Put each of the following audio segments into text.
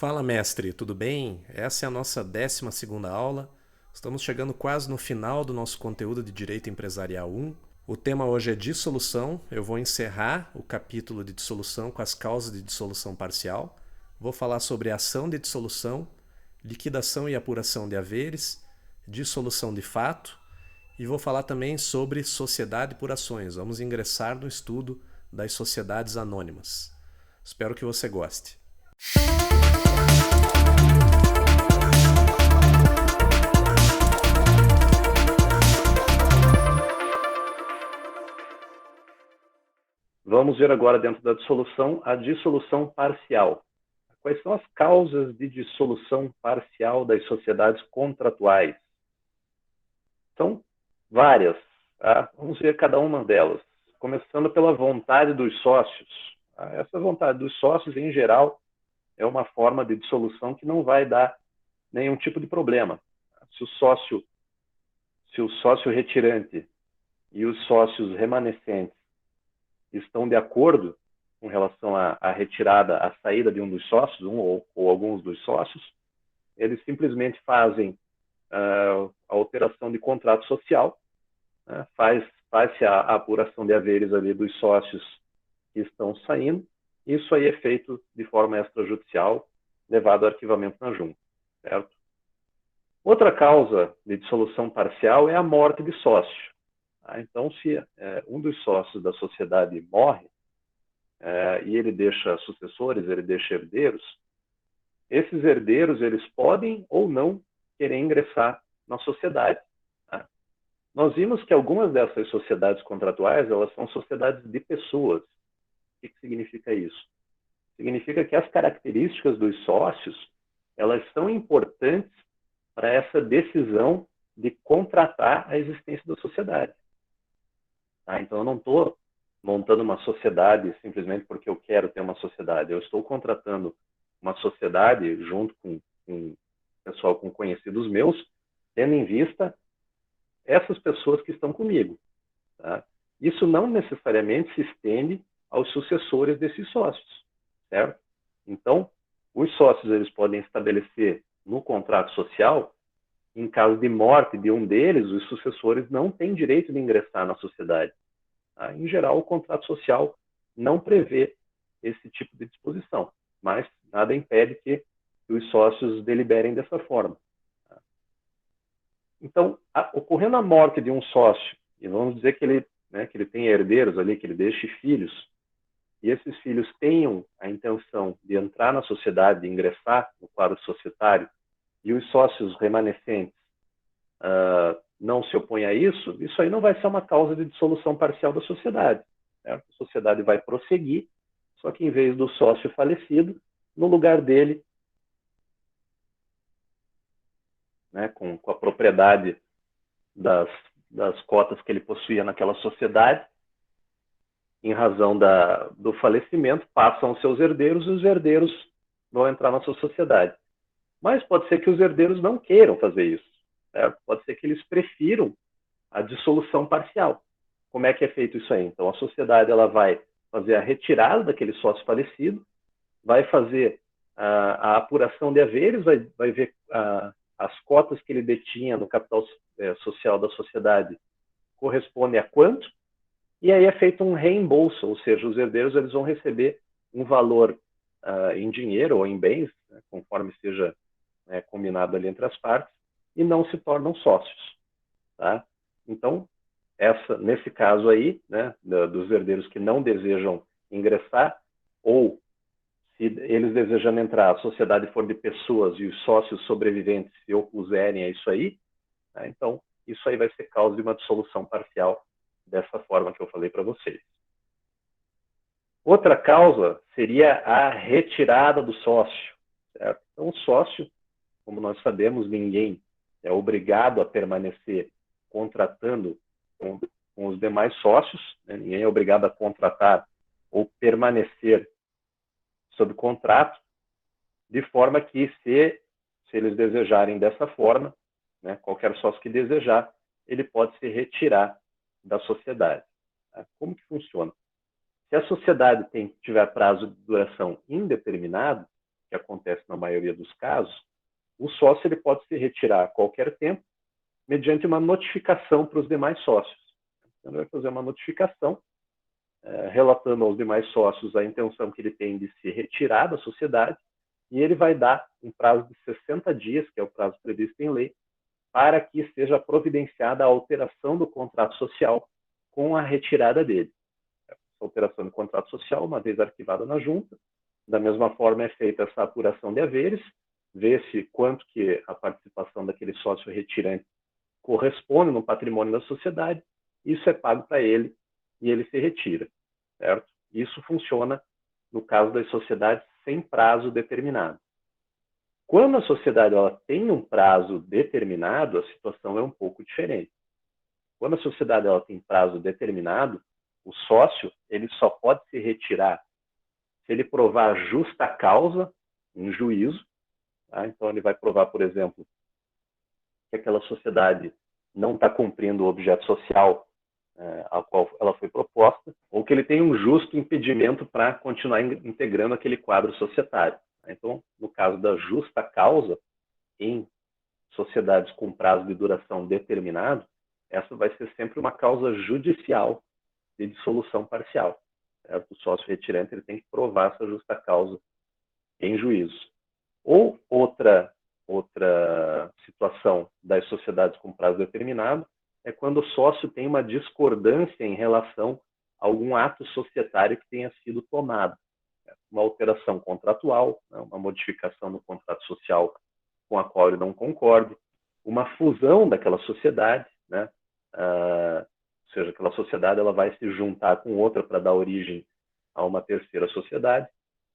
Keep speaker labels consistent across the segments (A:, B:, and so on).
A: Fala, mestre, tudo bem? Essa é a nossa 12ª aula. Estamos chegando quase no final do nosso conteúdo de Direito Empresarial 1. O tema hoje é dissolução. Eu vou encerrar o capítulo de dissolução com as causas de dissolução parcial. Vou falar sobre ação de dissolução, liquidação e apuração de haveres, dissolução de fato e vou falar também sobre sociedade por ações. Vamos ingressar no estudo das sociedades anônimas. Espero que você goste.
B: Vamos ver agora dentro da dissolução a dissolução parcial. Quais são as causas de dissolução parcial das sociedades contratuais? São várias. Tá? Vamos ver cada uma delas. Começando pela vontade dos sócios. Tá? Essa vontade dos sócios, em geral, é uma forma de dissolução que não vai dar nenhum tipo de problema. Se o sócio retirante e os sócios remanescentes estão de acordo com relação à retirada, à saída de um dos sócios, ou alguns dos sócios, eles simplesmente fazem a alteração de contrato social, né? Faz-se a apuração de haveres ali dos sócios que estão saindo. Isso aí é feito de forma extrajudicial, levado ao arquivamento na junta, certo? Outra causa de dissolução parcial é a morte de sócio. Então, se um dos sócios da sociedade morre e ele deixa sucessores, ele deixa herdeiros, esses herdeiros eles podem ou não querer ingressar na sociedade. Tá? Nós vimos que algumas dessas sociedades contratuais elas são sociedades de pessoas. O que significa isso? Significa que as características dos sócios elas são importantes para essa decisão de contratar a existência da sociedade. Tá? Então, eu não estou montando uma sociedade simplesmente porque eu quero ter uma sociedade. Eu estou contratando uma sociedade junto com pessoal, com conhecidos meus, tendo em vista essas pessoas que estão comigo. Tá? Isso não necessariamente se estende aos sucessores desses sócios, certo? Então, os sócios eles podem estabelecer no contrato social, em caso de morte de um deles, os sucessores não têm direito de ingressar na sociedade. Tá? Em geral, o contrato social não prevê esse tipo de disposição, mas nada impede que os sócios deliberem dessa forma. Tá? Então, ocorrendo a morte de um sócio, e vamos dizer que ele tem herdeiros ali, que ele deixe filhos, e esses filhos tenham a intenção de entrar na sociedade, de ingressar no quadro societário, e os sócios remanescentes não se opõem a isso, isso aí não vai ser uma causa de dissolução parcial da sociedade. Certo? A sociedade vai prosseguir, só que em vez do sócio falecido, no lugar dele, né, com a propriedade das cotas que ele possuía naquela sociedade, em razão do falecimento, passam aos seus herdeiros e os herdeiros vão entrar na sua sociedade. Mas pode ser que os herdeiros não queiram fazer isso. Certo? Pode ser que eles prefiram a dissolução parcial. Como é que é feito isso aí? Então, a sociedade ela vai fazer a retirada daquele sócio falecido, vai fazer a apuração de haveres, vai ver as cotas que ele detinha no capital social da sociedade correspondem a quanto, e aí é feito um reembolso, ou seja, os herdeiros eles vão receber um valor em dinheiro ou em bens, né, conforme seja combinado ali entre as partes, e não se tornam sócios. Tá? Então, nesse caso aí, né, dos herdeiros que não desejam ingressar, ou se eles desejando entrar, a sociedade for de pessoas e os sócios sobreviventes se opuserem a isso aí, né, então isso aí vai ser causa de uma dissolução parcial dessa forma que eu falei para vocês. Outra causa seria a retirada do sócio. Certo? Então, o sócio, como nós sabemos, ninguém é obrigado a permanecer contratando com os demais sócios, né? Ninguém é obrigado a contratar ou permanecer sob contrato, de forma que, se eles desejarem dessa forma, né, qualquer sócio que desejar, ele pode se retirar da sociedade. Tá? Como que funciona? Se a sociedade tiver prazo de duração indeterminado, que acontece na maioria dos casos, o sócio ele pode se retirar a qualquer tempo mediante uma notificação para os demais sócios. Então, ele vai fazer uma notificação relatando aos demais sócios a intenção que ele tem de se retirar da sociedade, e ele vai dar um prazo de 60 dias, que é o prazo previsto em lei, para que seja providenciada a alteração do contrato social com a retirada dele. Essa alteração do contrato social, uma vez arquivada na junta, da mesma forma é feita essa apuração de haveres, vê-se quanto que a participação daquele sócio retirante corresponde no patrimônio da sociedade, isso é pago para ele e ele se retira, certo? Isso funciona no caso das sociedades sem prazo determinado. Quando a sociedade ela tem um prazo determinado, a situação é um pouco diferente. Quando a sociedade ela tem prazo determinado, o sócio ele só pode se retirar se ele provar justa causa em juízo. Tá? Então, ele vai provar, por exemplo, que aquela sociedade não está cumprindo o objeto social ao qual ela foi proposta, ou que ele tem um justo impedimento para continuar integrando aquele quadro societário. Então, no caso da justa causa, em sociedades com prazo de duração determinado, essa vai ser sempre uma causa judicial de dissolução parcial. Certo? O sócio retirante ele tem que provar essa justa causa em juízo. Ou outra situação das sociedades com prazo determinado é quando o sócio tem uma discordância em relação a algum ato societário que tenha sido tomado. Uma alteração contratual, uma modificação no contrato social com a qual ele não concorde, uma fusão daquela sociedade, né? Ou seja, aquela sociedade ela vai se juntar com outra para dar origem a uma terceira sociedade,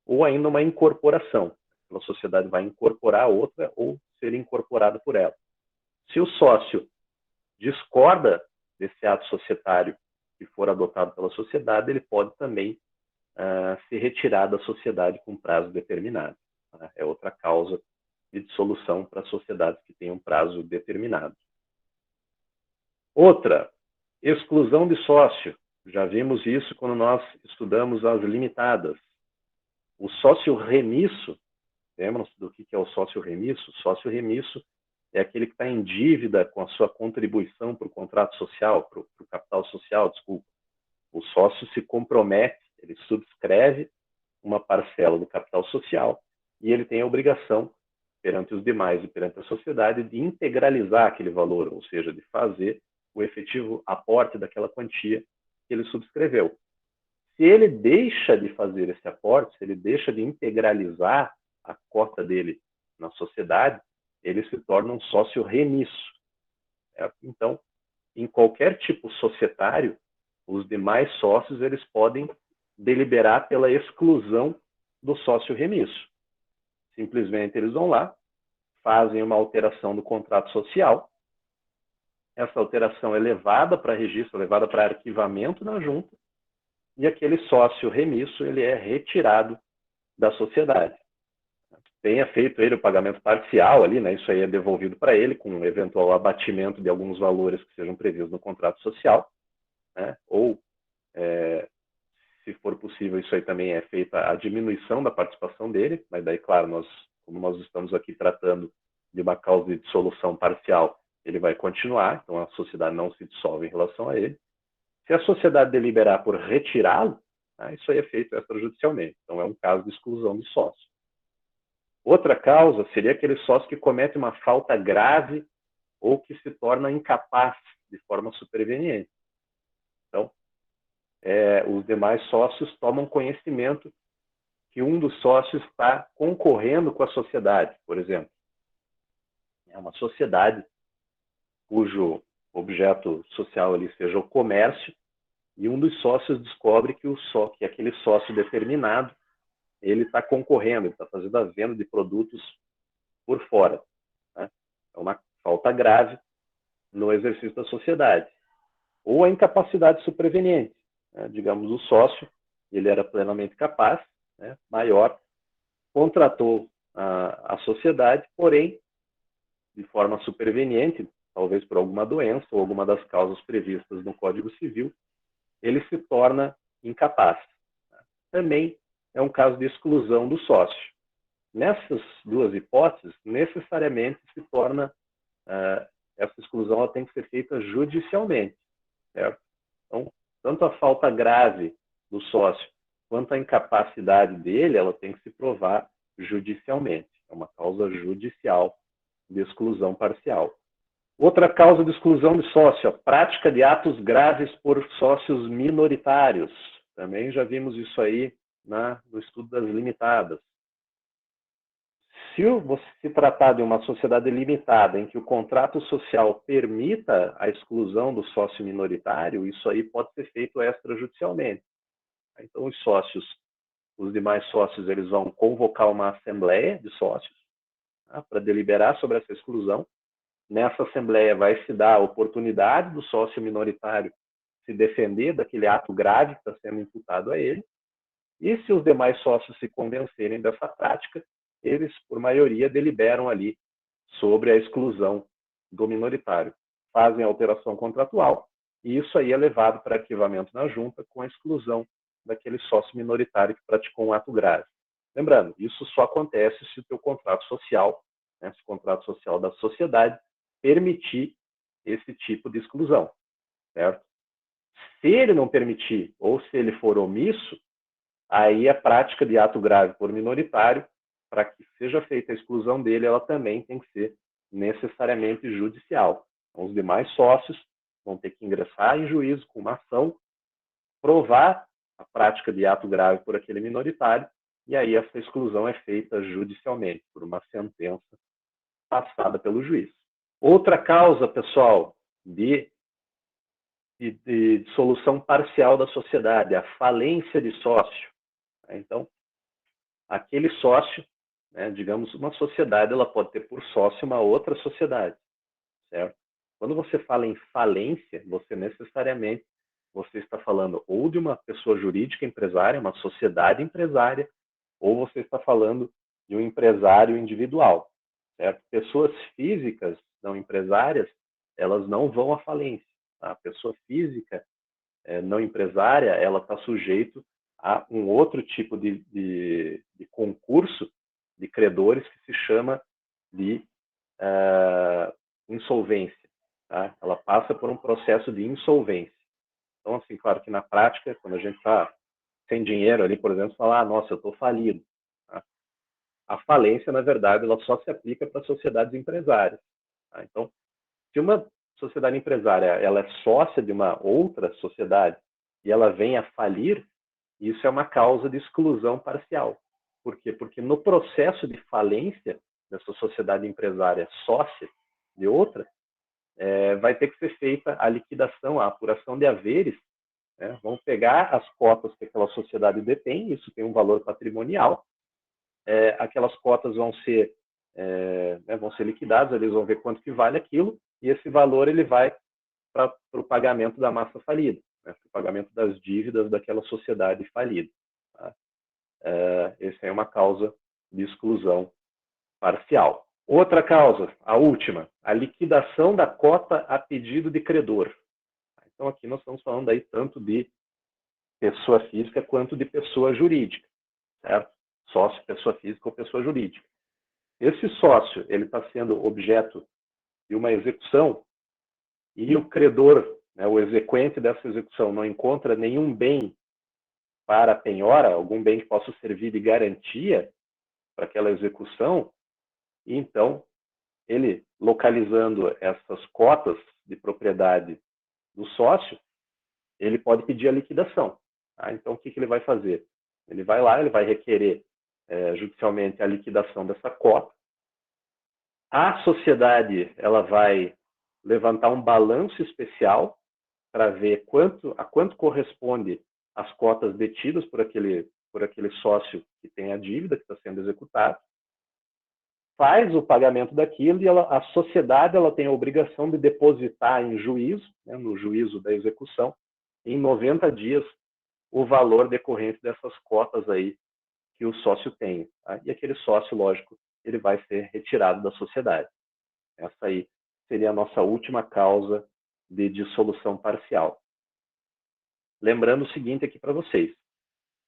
B: ou ainda uma incorporação. Aquela sociedade vai incorporar a outra ou ser incorporada por ela. Se o sócio discorda desse ato societário que for adotado pela sociedade, ele pode também se retirar da sociedade com prazo determinado. Tá? É outra causa de dissolução para sociedades que têm um prazo determinado. Outra, exclusão de sócio. Já vimos isso quando nós estudamos as limitadas. O sócio remisso, lembram-se do que é o sócio remisso? O sócio remisso é aquele que está em dívida com a sua contribuição para o contrato social, para o capital social, desculpa. O sócio se compromete, ele subscreve uma parcela do capital social e ele tem a obrigação, perante os demais e perante a sociedade, de integralizar aquele valor, ou seja, de fazer o efetivo aporte daquela quantia que ele subscreveu. Se ele deixa de fazer esse aporte, se ele deixa de integralizar a cota dele na sociedade, ele se torna um sócio remisso. Então, em qualquer tipo societário, os demais sócios eles podem deliberar pela exclusão do sócio remisso. Simplesmente eles vão lá, fazem uma alteração do contrato social, essa alteração é levada para registro, levada para arquivamento na junta, e aquele sócio remisso ele é retirado da sociedade. Tenha feito ele o pagamento parcial ali, né? Isso aí é devolvido para ele com um eventual abatimento de alguns valores que sejam previstos no contrato social, né? Ou, se for possível, isso aí também é feita a diminuição da participação dele, mas daí, claro, como nós estamos aqui tratando de uma causa de dissolução parcial, ele vai continuar, então a sociedade não se dissolve em relação a ele. Se a sociedade deliberar por retirá-lo, né, isso aí é feito extrajudicialmente, então é um caso de exclusão de sócio. Outra causa seria aquele sócio que comete uma falta grave ou que se torna incapaz de forma superveniente. Então, os demais sócios tomam conhecimento que um dos sócios está concorrendo com a sociedade, por exemplo. É uma sociedade cujo objeto social ali seja o comércio, e um dos sócios descobre que aquele sócio determinado ele está concorrendo, ele está fazendo a venda de produtos por fora. Né? É uma falta grave no exercício da sociedade. Ou a incapacidade superveniente. Né? Digamos, o sócio, ele era plenamente capaz, né? Maior, contratou a sociedade, porém, de forma superveniente, talvez por alguma doença ou alguma das causas previstas no Código Civil, ele se torna incapaz. Também é um caso de exclusão do sócio. nessas duas hipóteses, necessariamente se torna, essa exclusão ela tem que ser feita judicialmente, certo? Então, tanto a falta grave do sócio quanto a incapacidade dele, ela tem que se provar judicialmente. É uma causa judicial de exclusão parcial. Outra causa de exclusão de sócio, a prática de atos graves por sócios minoritários. Também já vimos isso aí no estudo das limitadas. Se se tratar de uma sociedade limitada em que o contrato social permita a exclusão do sócio minoritário, isso aí pode ser feito extrajudicialmente. Então, os demais sócios, eles vão convocar uma assembleia de sócios, tá, para deliberar sobre essa exclusão. Nessa assembleia vai se dar a oportunidade do sócio minoritário se defender daquele ato grave que está sendo imputado a ele. E se os demais sócios se convencerem dessa prática, eles, por maioria, deliberam ali sobre a exclusão do minoritário. Fazem a alteração contratual e isso aí é levado para arquivamento na junta com a exclusão daquele sócio minoritário que praticou um ato grave. Lembrando, isso só acontece se o teu contrato social, né, se o contrato social da sociedade, permitir esse tipo de exclusão, certo? Se ele não permitir ou se ele for omisso, aí a prática de ato grave por minoritário, para que seja feita a exclusão dele, ela também tem que ser necessariamente judicial. Então, os demais sócios vão ter que ingressar em juízo com uma ação, provar a prática de ato grave por aquele minoritário, e aí essa exclusão é feita judicialmente, por uma sentença passada pelo juiz. Outra causa, pessoal, de dissolução parcial da sociedade, a falência de sócio. Então, aquele sócio, né, digamos, uma sociedade, ela pode ter por sócio uma outra sociedade, certo? Quando você fala em falência, você necessariamente está falando ou de uma pessoa jurídica empresária, uma sociedade empresária, ou você está falando de um empresário individual, certo? Pessoas físicas não empresárias, elas não vão à falência. Tá? A pessoa física não empresária, ela está sujeito a um outro tipo de concurso de credores que se chama de insolvência. Tá? Ela passa por um processo de insolvência. Então, assim, claro que na prática, quando a gente está sem dinheiro ali, por exemplo, fala, nossa, eu estou falido. Tá? A falência, na verdade, ela só se aplica para sociedades empresárias. Tá? Então, se uma sociedade empresária ela é sócia de uma outra sociedade e ela vem a falir, isso é uma causa de exclusão parcial. Por quê? Porque no processo de falência dessa sociedade empresária sócia de outra, vai ter que ser feita a liquidação, a apuração de haveres, né? Vão pegar as cotas que aquela sociedade detém, isso tem um valor patrimonial, aquelas cotas vão ser liquidadas, eles vão ver quanto que vale aquilo, e esse valor ele vai para o pagamento da massa falida, né? Para o pagamento das dívidas daquela sociedade falida. Tá? Essa é uma causa de exclusão parcial. Outra causa, a última, a liquidação da cota a pedido de credor. Então, aqui nós estamos falando aí tanto de pessoa física quanto de pessoa jurídica, certo? Sócio, pessoa física ou pessoa jurídica. Esse sócio, ele está sendo objeto de uma execução e o credor, né, o exequente dessa execução, não encontra nenhum bem para a penhora, algum bem que possa servir de garantia para aquela execução, e então, ele, localizando essas cotas de propriedade do sócio, ele pode pedir a liquidação. Tá? Então, o que ele vai fazer? Ele vai lá, ele vai requerer judicialmente a liquidação dessa cota. A sociedade ela vai levantar um balanço especial para ver a quanto corresponde as cotas detidas por aquele sócio que tem a dívida que está sendo executada, faz o pagamento daquilo e a sociedade ela tem a obrigação de depositar em juízo, né, no juízo da execução, em 90 dias, o valor decorrente dessas cotas aí que o sócio tem. Tá? E aquele sócio, lógico, ele vai ser retirado da sociedade. Essa aí seria a nossa última causa de dissolução parcial. Lembrando o seguinte aqui para vocês.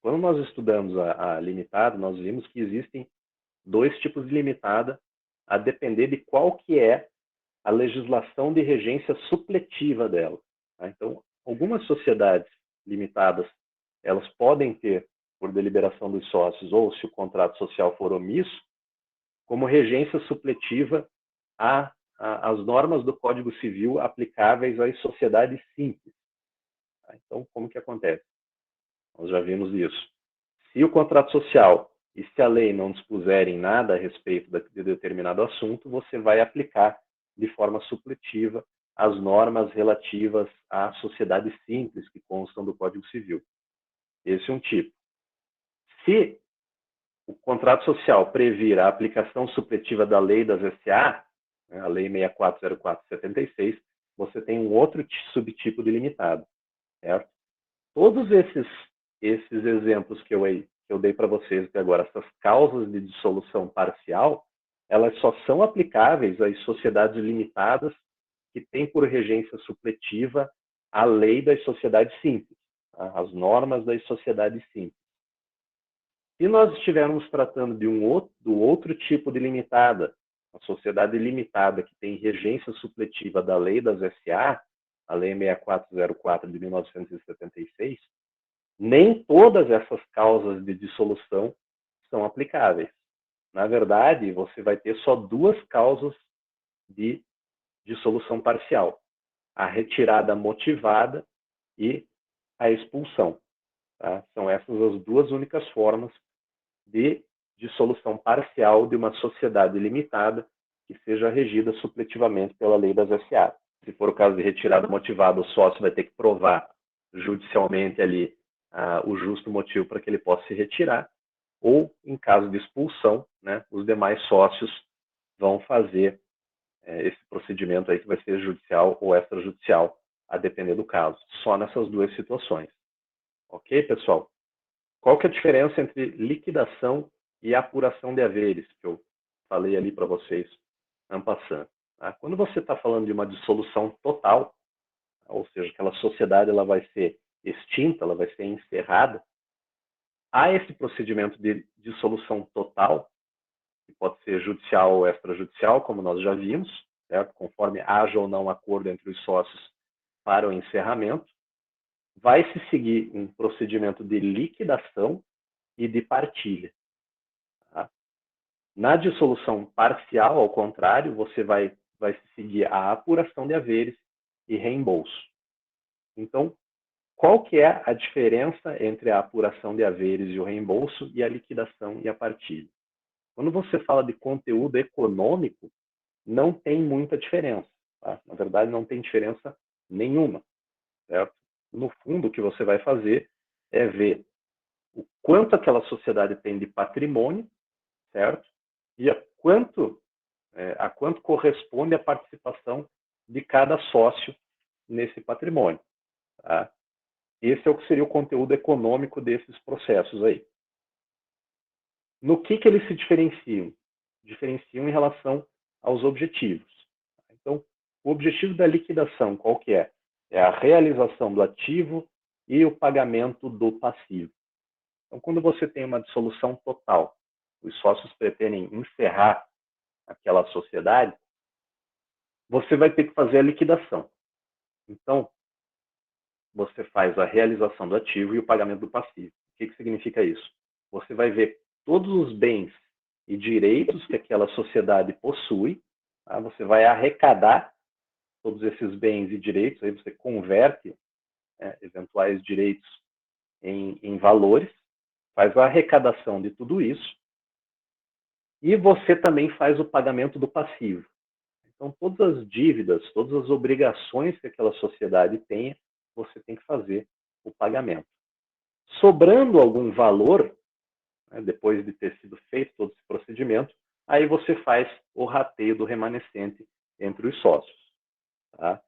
B: Quando nós estudamos a limitada, nós vimos que existem dois tipos de limitada, a depender de qual que é a legislação de regência supletiva dela. Tá? Então, algumas sociedades limitadas, elas podem ter, por deliberação dos sócios, ou se o contrato social for omisso, como regência supletiva as normas do Código Civil aplicáveis às sociedades simples. Tá? Então, como que acontece? Nós já vimos isso. Se o contrato social e se a lei não dispuserem nada a respeito de determinado assunto, você vai aplicar de forma supletiva as normas relativas à sociedade simples que constam do Código Civil. Esse é um tipo. Se o contrato social previr a aplicação supletiva da lei das SA, a Lei 6404/76, você tem um outro subtipo de limitado, certo? Todos esses exemplos que eu dei para vocês até agora, essas causas de dissolução parcial, elas só são aplicáveis às sociedades limitadas que têm por regência supletiva a lei das sociedades simples, tá? As normas das sociedades simples. Se nós estivermos tratando do outro tipo de limitada, a sociedade limitada que tem regência supletiva da lei das SA, a Lei 6404 de 1976, nem todas essas causas de dissolução são aplicáveis. Na verdade, você vai ter só duas causas de dissolução parcial: a retirada motivada e a expulsão. Tá? São essas as duas únicas formas de dissolução parcial de uma sociedade limitada que seja regida supletivamente pela lei das SA. Se for o caso de retirada motivada, o sócio vai ter que provar judicialmente ali o justo motivo para que ele possa se retirar, ou em caso de expulsão, né, os demais sócios vão fazer esse procedimento aí que vai ser judicial ou extrajudicial, a depender do caso. Só nessas duas situações. Ok, pessoal? Qual que é a diferença entre liquidação e apuração de haveres, que eu falei ali para vocês, en passant? Tá? Quando você está falando de uma dissolução total, ou seja, aquela sociedade ela vai ser extinta, ela vai ser encerrada, há esse procedimento de dissolução total, que pode ser judicial ou extrajudicial, como nós já vimos, certo? Conforme haja ou não acordo entre os sócios para o encerramento. Vai se seguir um procedimento de liquidação e de partilha. Tá? Na dissolução parcial, ao contrário, você vai se seguir a apuração de haveres e reembolso. Então, qual que é a diferença entre a apuração de haveres e o reembolso e a liquidação e a partilha? Quando você fala de conteúdo econômico, não tem muita diferença. Tá? Na verdade, não tem diferença nenhuma. Certo? No fundo, o que você vai fazer é ver o quanto aquela sociedade tem de patrimônio, certo? E a quanto corresponde a participação de cada sócio nesse patrimônio. Tá? Esse é o que seria o conteúdo econômico desses processos aí. No que eles se diferenciam? Diferenciam em relação aos objetivos. Então, o objetivo da liquidação, qual que é? É a realização do ativo e o pagamento do passivo. Então, quando você tem uma dissolução total, os sócios pretendem encerrar aquela sociedade, você vai ter que fazer a liquidação. Então, você faz a realização do ativo e o pagamento do passivo. O que significa isso? Você vai ver todos os bens e direitos que aquela sociedade possui, tá? Você vai arrecadar todos esses bens e direitos, aí você converte eventuais direitos em valores, faz a arrecadação de tudo isso, e você também faz o pagamento do passivo. Então, todas as dívidas, todas as obrigações que aquela sociedade tenha, você tem que fazer o pagamento. Sobrando algum valor, né, depois de ter sido feito todo esse procedimento, aí você faz o rateio do remanescente entre os sócios. Tá?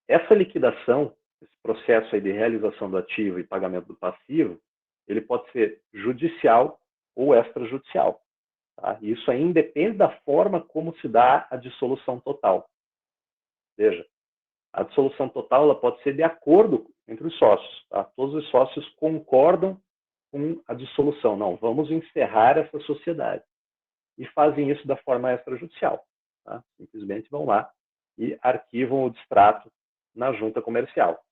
B: Essa liquidação, esse processo aí de realização do ativo e pagamento do passivo, ele pode ser judicial ou extrajudicial. Tá? Isso aí independe da forma como se dá a dissolução total. Veja, a dissolução total ela pode ser de acordo entre os sócios. Tá? Todos os sócios concordam com a dissolução. Não, vamos encerrar essa sociedade. e fazem isso da forma extrajudicial. Tá? Simplesmente vão lá e arquivam o distrato na junta comercial.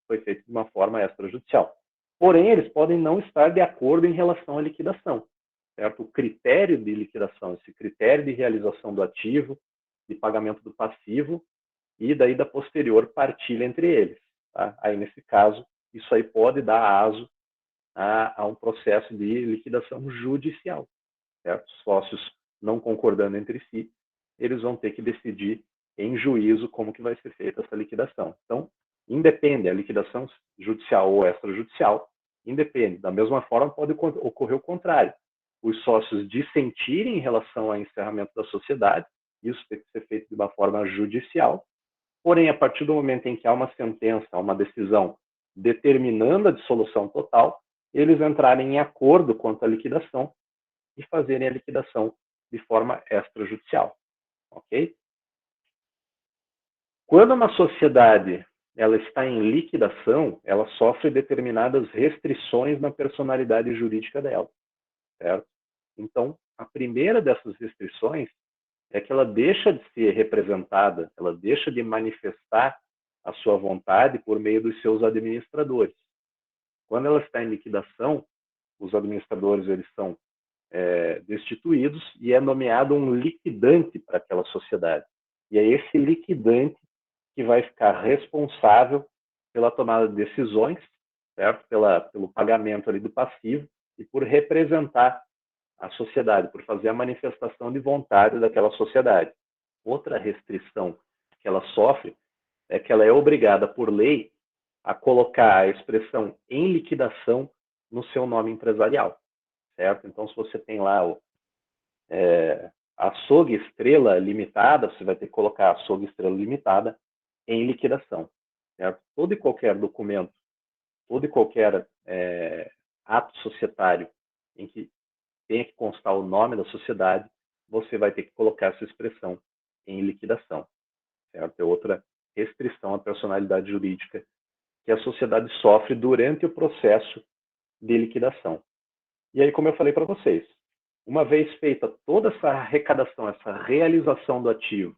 B: Foi feito de uma forma extrajudicial. Porém, eles podem não estar de acordo em relação à liquidação. Certo? O critério de liquidação, esse critério de realização do ativo, de pagamento do passivo e daí da posterior partilha entre eles. Tá? Aí, nesse caso, isso aí pode dar aso a um processo de liquidação judicial. Certo? Os sócios não concordando entre si, eles vão ter que decidir em juízo como que vai ser feita essa liquidação. Então, independe, a liquidação judicial ou extrajudicial, independe. Da mesma forma, pode ocorrer o contrário. Os sócios dissentirem em relação ao encerramento da sociedade, isso tem que ser feito de uma forma judicial, porém, a partir do momento em que há uma sentença, uma decisão determinando a dissolução total, eles entrarem em acordo quanto à liquidação e fazerem a liquidação de forma extrajudicial. Ok? Quando uma sociedade ela está em liquidação, ela sofre determinadas restrições na personalidade jurídica dela. Certo? Então, a primeira dessas restrições é que ela deixa de ser representada, ela deixa de manifestar a sua vontade por meio dos seus administradores. Quando ela está em liquidação, os administradores eles são destituídos e é nomeado um liquidante para aquela sociedade. E é esse liquidante que vai ficar responsável pela tomada de decisões, certo? Pelo pagamento ali do passivo e por representar a sociedade, por fazer a manifestação de vontade daquela sociedade. Outra restrição que ela sofre é que ela é obrigada por lei a colocar a expressão em liquidação no seu nome empresarial, certo? Então, se você tem lá açougue Estrela Limitada, você vai ter que colocar açougue Estrela Limitada em liquidação, certo? Todo e qualquer documento, todo e qualquer ato societário em que tenha que constar o nome da sociedade, você vai ter que colocar essa expressão em liquidação, certo? É outra restrição à personalidade jurídica que a sociedade sofre durante o processo de liquidação. E aí, como eu falei para vocês, uma vez feita toda essa arrecadação, essa realização do ativo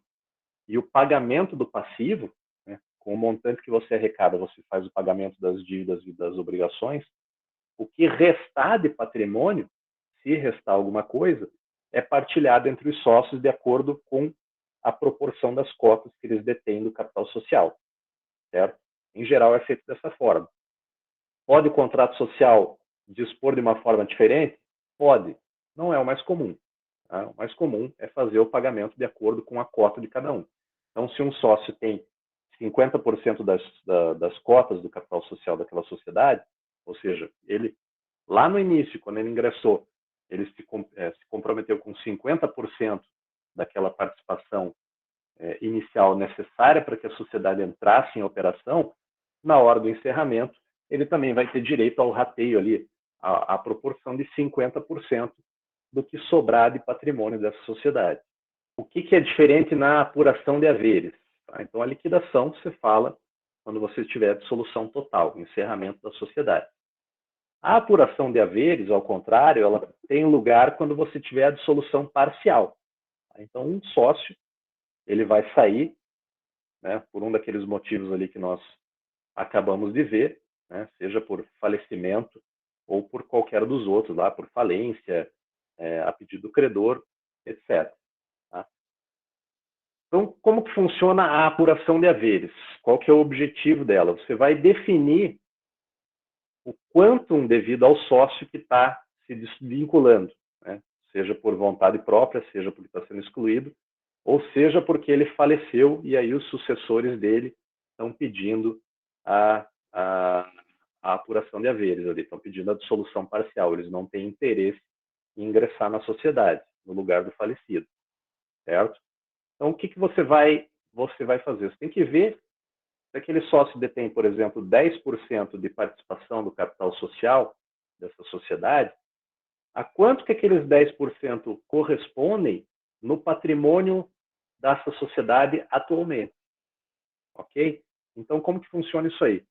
B: e o pagamento do passivo, né, com o montante que você arrecada, você faz o pagamento das dívidas e das obrigações, o que restar de patrimônio, se restar alguma coisa, é partilhado entre os sócios de acordo com a proporção das cotas que eles detêm do capital social, certo? Em geral, é feito dessa forma. Pode o contrato social dispor de uma forma diferente? Pode. Não é o mais comum. Tá? O mais comum é fazer o pagamento de acordo com a cota de cada um. Então, se um sócio tem 50% das cotas do capital social daquela sociedade, ou seja, ele, lá no início, quando ele ingressou, ele se comprometeu com 50% daquela participação inicial necessária para que a sociedade entrasse em operação, na hora do encerramento, ele também vai ter direito ao rateio ali, a proporção de 50% do que sobrar de patrimônio dessa sociedade. O que é diferente na apuração de haveres? Tá? Então, a liquidação você fala quando você tiver a dissolução total, encerramento da sociedade. A apuração de haveres, ao contrário, ela tem lugar quando você tiver a dissolução parcial. Então, um sócio ele vai sair, né, por um daqueles motivos ali que nós acabamos de ver, né, seja por falecimento ou por qualquer dos outros, lá por falência, a pedido do credor, etc. Tá? Então, como que funciona a apuração de haveres? Qual que é o objetivo dela? Você vai definir o quantum devido ao sócio que está se desvinculando, né? Seja por vontade própria, seja porque está sendo excluído, ou seja porque ele faleceu e aí os sucessores dele estão pedindo a apuração de haveres, ali, estão pedindo a dissolução parcial, eles não têm interesse em ingressar na sociedade, no lugar do falecido, certo? Então, o que você vai fazer? Você tem que ver se aquele sócio detém, por exemplo, 10% de participação do capital social dessa sociedade, a quanto que aqueles 10% correspondem no patrimônio dessa sociedade atualmente. Ok? Então, como que funciona isso aí?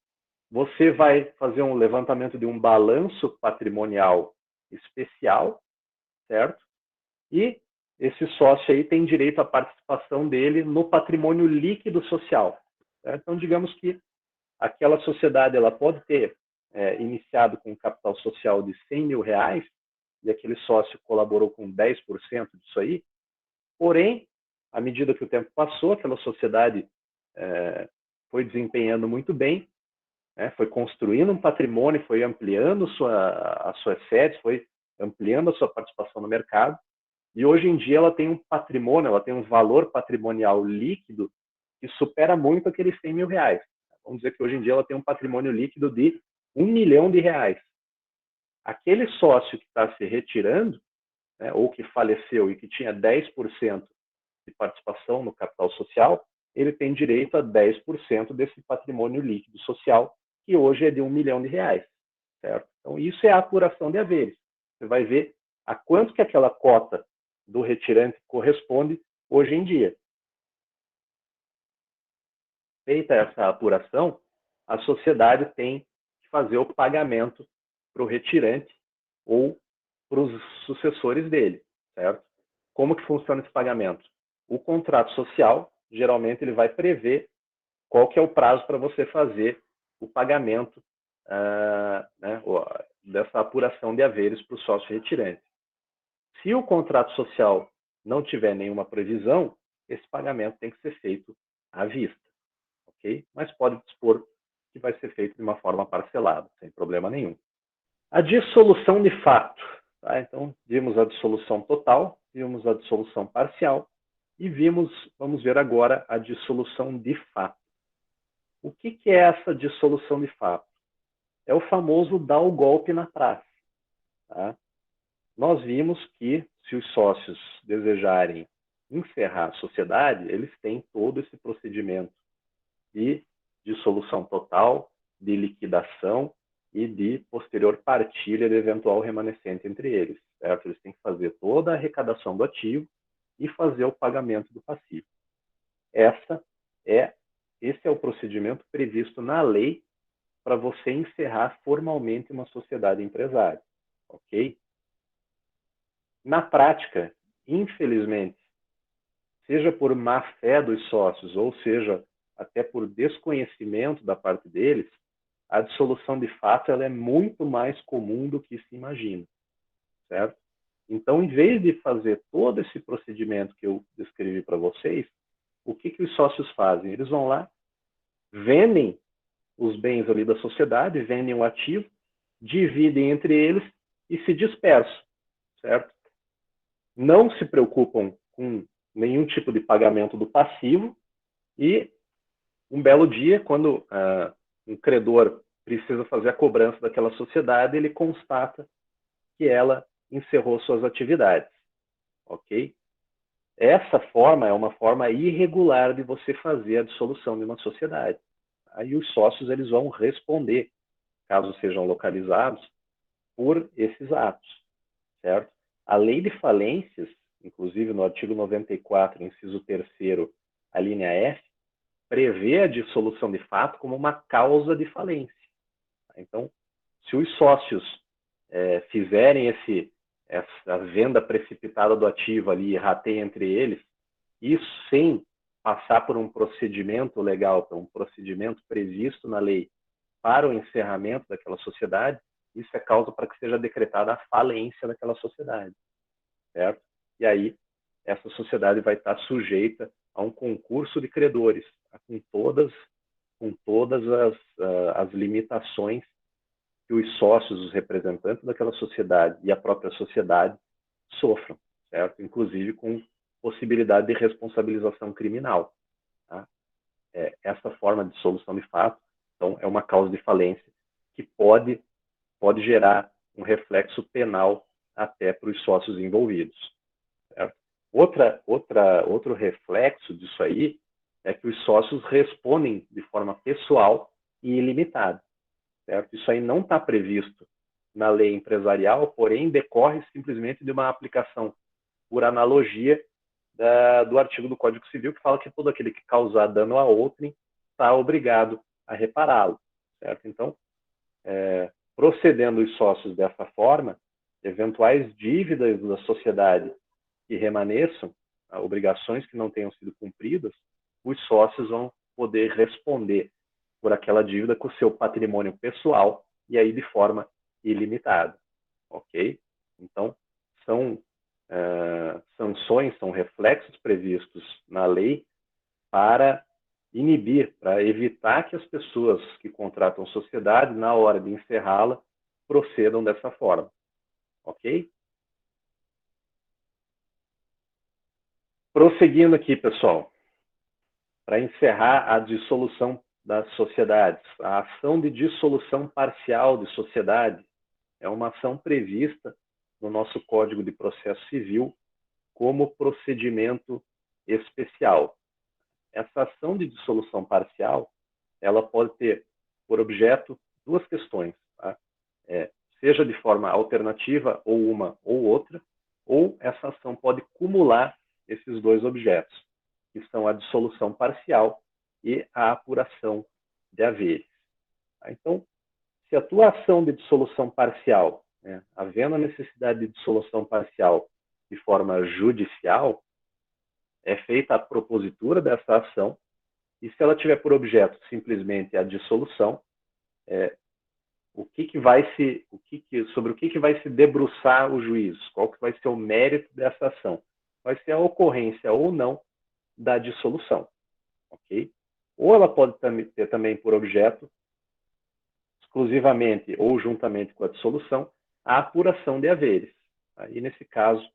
B: Você vai fazer um levantamento de um balanço patrimonial especial, certo? E esse sócio aí tem direito à participação dele no patrimônio líquido social. Certo? Então, digamos que aquela sociedade ela pode ter iniciado com um capital social de R$ 100.000 e aquele sócio colaborou com 10% disso aí, porém, à medida que o tempo passou, aquela sociedade foi desempenhando muito bem, foi construindo um patrimônio, foi ampliando as suas sedes, foi ampliando a sua participação no mercado, e hoje em dia ela tem um patrimônio, ela tem um valor patrimonial líquido que supera muito aqueles R$ 100.000. Vamos dizer que hoje em dia ela tem um patrimônio líquido de R$ 1.000.000. Aquele sócio que está se retirando, ou que faleceu e que tinha 10% de participação no capital social, ele tem direito a 10% desse patrimônio líquido social, que hoje é de R$ 1.000.000. Certo? Então, isso é a apuração de haveres. Você vai ver a quanto que aquela cota do retirante corresponde hoje em dia. Feita essa apuração, a sociedade tem que fazer o pagamento para o retirante ou para os sucessores dele, certo? Como que funciona esse pagamento? O contrato social, geralmente, ele vai prever qual que é o prazo para você fazer o pagamento dessa apuração de haveres para o sócio retirante. Se o contrato social não tiver nenhuma previsão, esse pagamento tem que ser feito à vista, ok? Mas pode dispor que vai ser feito de uma forma parcelada, sem problema nenhum. A dissolução de fato. Tá? Então, vimos a dissolução total, vimos a dissolução parcial e vamos ver agora a dissolução de fato. O que é essa dissolução de fato? É o famoso dar o golpe na praça. Tá? Nós vimos que, se os sócios desejarem encerrar a sociedade, eles têm todo esse procedimento de dissolução total, de liquidação e de posterior partilha de eventual remanescente entre eles. Certo? Eles têm que fazer toda a arrecadação do ativo e fazer o pagamento do passivo. Esse é o procedimento previsto na lei para você encerrar formalmente uma sociedade empresária. Ok? Na prática, infelizmente, seja por má fé dos sócios, ou seja, até por desconhecimento da parte deles, a dissolução de fato ela é muito mais comum do que se imagina, certo? Então, em vez de fazer todo esse procedimento que eu descrevi para vocês, o que os sócios fazem? Eles vão lá, vendem os bens ali da sociedade, vendem o ativo, dividem entre eles e se dispersam, certo? Não se preocupam com nenhum tipo de pagamento do passivo e um belo dia, quando um credor precisa fazer a cobrança daquela sociedade, ele constata que ela encerrou suas atividades, ok? Essa forma é uma forma irregular de você fazer a dissolução de uma sociedade. Aí os sócios eles vão responder, caso sejam localizados, por esses atos, certo? A lei de falências, inclusive no artigo 94, inciso 3º, a linha F, prevê a dissolução de fato como uma causa de falência. Então, se os sócios fizerem essa venda precipitada do ativo ali, rateia entre eles, isso sem passar por um procedimento legal, por um procedimento previsto na lei para o encerramento daquela sociedade, isso é causa para que seja decretada a falência daquela sociedade, certo? E aí, essa sociedade vai estar sujeita a um concurso de credores, com todas as limitações que os sócios, os representantes daquela sociedade e a própria sociedade sofram, certo? Inclusive com possibilidade de responsabilização criminal. Tá? Essa forma de dissolução de fato, então, é uma causa de falência que pode gerar um reflexo penal até para os sócios envolvidos. Certo? Outro reflexo disso aí é que os sócios respondem de forma pessoal e ilimitada. Certo? Isso aí não está previsto na lei empresarial, porém decorre simplesmente de uma aplicação por analogia do artigo do Código Civil, que fala que todo aquele que causar dano a outrem está obrigado a repará-lo. Certo? Então, procedendo os sócios dessa forma, eventuais dívidas da sociedade que remaneçam, obrigações que não tenham sido cumpridas, os sócios vão poder responder por aquela dívida com o seu patrimônio pessoal e aí de forma ilimitada, ok? Então, são sanções, são reflexos previstos na lei para inibir, para evitar que as pessoas que contratam sociedade, na hora de encerrá-la, procedam dessa forma, ok? Prosseguindo aqui, pessoal, para encerrar a dissolução das sociedades, a ação de dissolução parcial de sociedade é uma ação prevista no nosso Código de Processo Civil como procedimento especial. Essa ação de dissolução parcial, ela pode ter por objeto duas questões, tá? Seja de forma alternativa, ou uma ou outra, ou essa ação pode cumular esses dois objetos, que são a dissolução parcial e a apuração de haveres. Então, se a tua ação de dissolução parcial, havendo a necessidade de dissolução parcial de forma judicial, é feita a propositura dessa ação, e se ela tiver por objeto simplesmente a dissolução, sobre o que vai se debruçar o juízo, qual que vai ser o mérito dessa ação? Vai ser a ocorrência ou não da dissolução, ok? Ou ela pode ter também por objeto, exclusivamente ou juntamente com a dissolução, a apuração de haveres. Aí, nesse caso,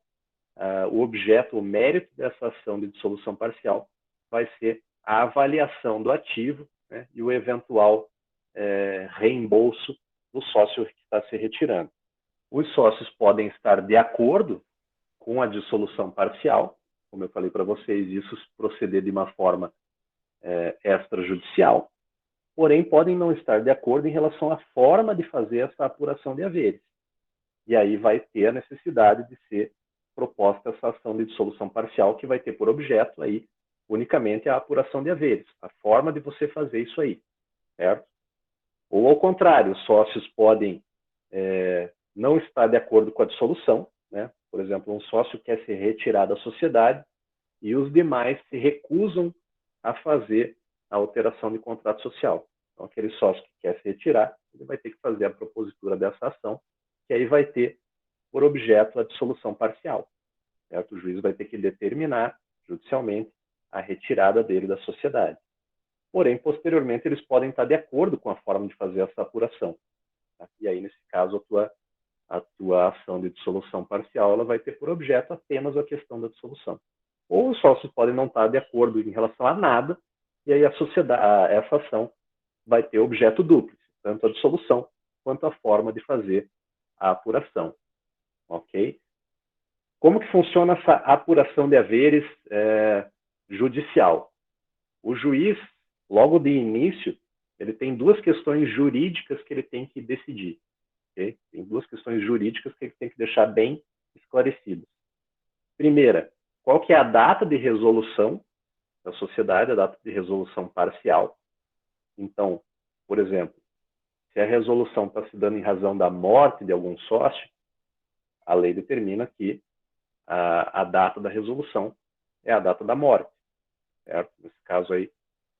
B: o objeto, o mérito dessa ação de dissolução parcial vai ser a avaliação do ativo, né, e o eventual reembolso do sócio que está se retirando. Os sócios podem estar de acordo com a dissolução parcial, como eu falei para vocês, isso proceder de uma forma extrajudicial, porém podem não estar de acordo em relação à forma de fazer essa apuração de haveres. E aí vai ter a necessidade de ser proposta essa ação de dissolução parcial, que vai ter por objeto aí unicamente a apuração de haveres, a forma de você fazer isso aí, certo? Ou ao contrário, os sócios podem não estar de acordo com a dissolução, né? Por exemplo, um sócio quer se retirar da sociedade e os demais se recusam a fazer a alteração de contrato social. Então, aquele sócio que quer se retirar, ele vai ter que fazer a propositura dessa ação, que aí vai ter por objeto a dissolução parcial, certo? O juiz vai ter que determinar judicialmente a retirada dele da sociedade. Porém, posteriormente, eles podem estar de acordo com a forma de fazer essa apuração, tá? E aí, nesse caso, a tua ação de dissolução parcial ela vai ter por objeto apenas a questão da dissolução. Ou os sócios podem não estar de acordo em relação a nada, e aí essa ação vai ter objeto duplo, tanto a dissolução quanto a forma de fazer a apuração. Ok? Como que funciona essa apuração de haveres judicial? O juiz, logo de início, ele tem duas questões jurídicas que ele tem que decidir. Okay? Tem duas questões jurídicas que ele tem que deixar bem esclarecidas. Primeira, qual que é a data de resolução da sociedade, a data de resolução parcial. Então, por exemplo, se a resolução está se dando em razão da morte de algum sócio, a lei determina que a data da resolução é a data da morte, certo? Nesse caso aí,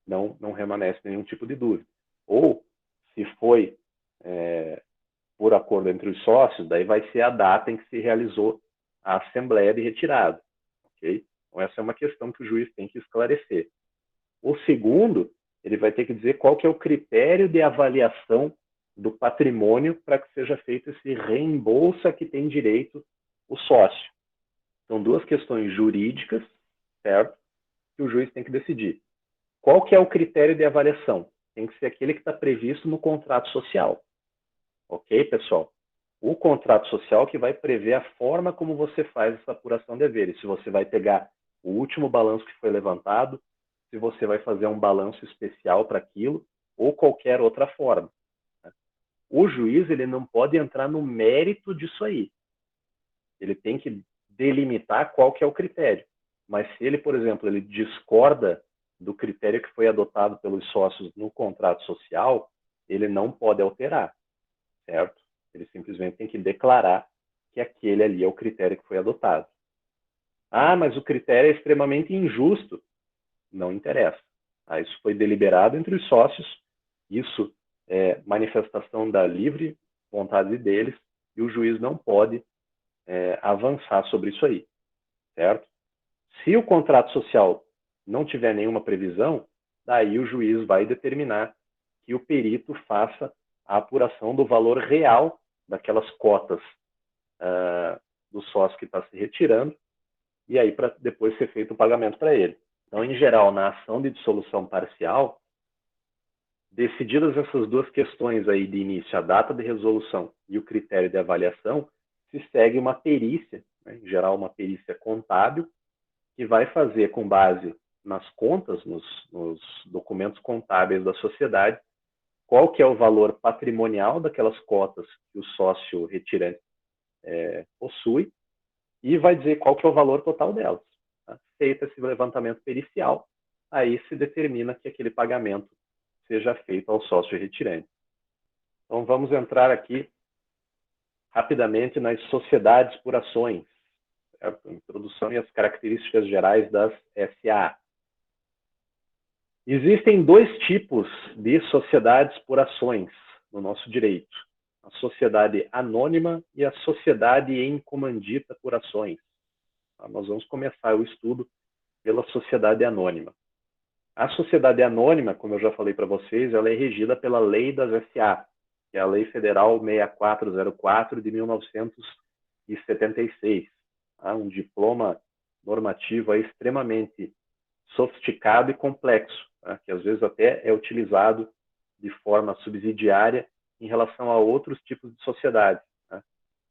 B: não remanesce nenhum tipo de dúvida. Ou, se foi por acordo entre os sócios, daí vai ser a data em que se realizou a assembleia de retirada, ok? Então, essa é uma questão que o juiz tem que esclarecer. O segundo, ele vai ter que dizer qual que é o critério de avaliação do patrimônio para que seja feito esse reembolso a que tem direito o sócio. São duas questões jurídicas, certo? Que o juiz tem que decidir. Qual que é o critério de avaliação? Tem que ser aquele que está previsto no contrato social. Ok, pessoal? O contrato social que vai prever a forma como você faz essa apuração de haveres. Se você vai pegar o último balanço que foi levantado, se você vai fazer um balanço especial para aquilo, ou qualquer outra forma. O juiz ele não pode entrar no mérito disso aí. Ele tem que delimitar qual que é o critério. Mas se ele, por exemplo, ele discorda do critério que foi adotado pelos sócios no contrato social, ele não pode alterar, certo? Ele simplesmente tem que declarar que aquele ali é o critério que foi adotado. Ah, mas o critério é extremamente injusto. Não interessa. Isso foi deliberado entre os sócios, isso é manifestação da livre vontade deles, e o juiz não pode avançar sobre isso aí, certo? Se o contrato social não tiver nenhuma previsão, daí o juiz vai determinar que o perito faça a apuração do valor real daquelas cotas do sócio que está se retirando, e aí para depois ser feito o pagamento para ele. Então, em geral, na ação de dissolução parcial, decididas essas duas questões aí de início, a data de resolução e o critério de avaliação, se segue uma perícia, né, em geral uma perícia contábil, que vai fazer com base nas contas, nos documentos contábeis da sociedade, qual que é o valor patrimonial daquelas cotas que o sócio retirante possui, e vai dizer qual que é o valor total delas. Tá? Feito esse levantamento pericial, aí se determina que aquele pagamento seja feito ao sócio retirante. Então, vamos entrar aqui rapidamente nas sociedades por ações, certo? Introdução e as características gerais das SA. Existem dois tipos de sociedades por ações no nosso direito: a sociedade anônima e a sociedade em comandita por ações. Nós vamos começar o estudo pela sociedade anônima. A sociedade anônima, como eu já falei para vocês, ela é regida pela Lei das SA, que é a Lei Federal 6404 de 1976. Um diploma normativo extremamente sofisticado e complexo, que às vezes até é utilizado de forma subsidiária em relação a outros tipos de sociedade.